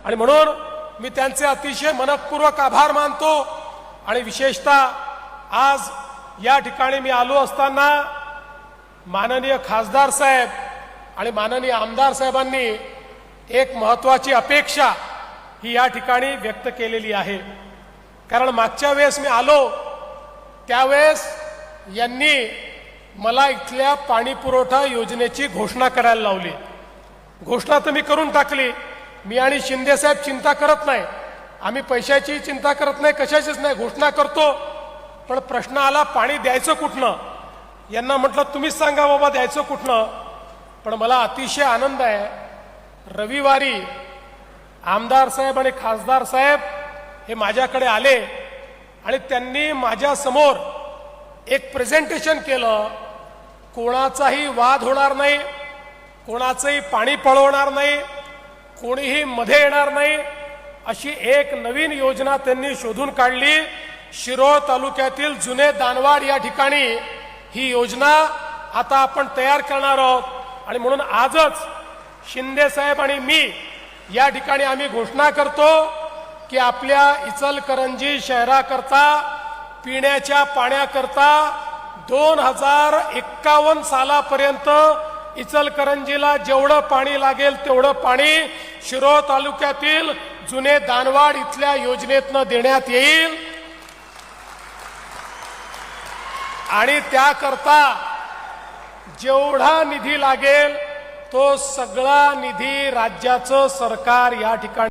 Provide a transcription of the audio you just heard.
आणि म्हणून मी त्यांचे अतिशय मनपूर्वक आभार मानतो। आणि विशेषतः आज या ठिकाणी मी आलो असताना माननीय खासदार साहेब आणि माननीय आमदार साहेबांनी एक महत्त्वाची अपेक्षा ही या ठिकाणी व्यक्त केलेली आहे। कारण मागच्या वेळेस मी आलो त्यावेळेस यांनी मला इथल्या पाणी पुरवठा योजनेची घोषणा करायला लावली। घोषणा तर मी करून टाकली। मी आणि शिंदे साहेब चिंता करत नाही, आम्ही पैशाची चिंता करत नाही, कशाचीच नाही, घोषणा करतो। पण प्रश्न आला पाणी द्यायचं कुठनं। यांना म्हटलं तुम्हीच सांगा बाबा द्यायचं कुठनं। पण मला अतिशय आनंद आहे, रविवारी आमदार साहेब आणि खासदार साहेब हे माझ्याकडे आले आणि त्यांनी माझ्या समोर एक प्रेझेंटेशन केलं। कोणाचाही वाद होणार नाही, कोणाचंही पाणी पळवणार नाही, कोणीही मध्ये येणार नाही, अशी एक नवीन योजना त्यांनी शोधून काढली। शिरोळ तालुक्यातील जुने दानवाड या ठिकाणी ही योजना आता आपण तयार करणार आहोत। आणि म्हणून आजच शिंदे साहेब आणि मी या ठिकाणी आम्ही घोषणा करतो की आपल्या इचलकरंजी शहराकरता पिण्याच्या पाण्याकरता 2051 सालापर्यंत इचलकरंजीला जेवढं पाणी लागेल तेवढं पाणी शिरोळ तालुक्यातील जुने दानवाड इथल्या योजनेतनं देण्यात येईल। आणि त्याकरता जेवढा निधी लागेल तो सगळा निधी राज्याचं सरकार या ठिकाणी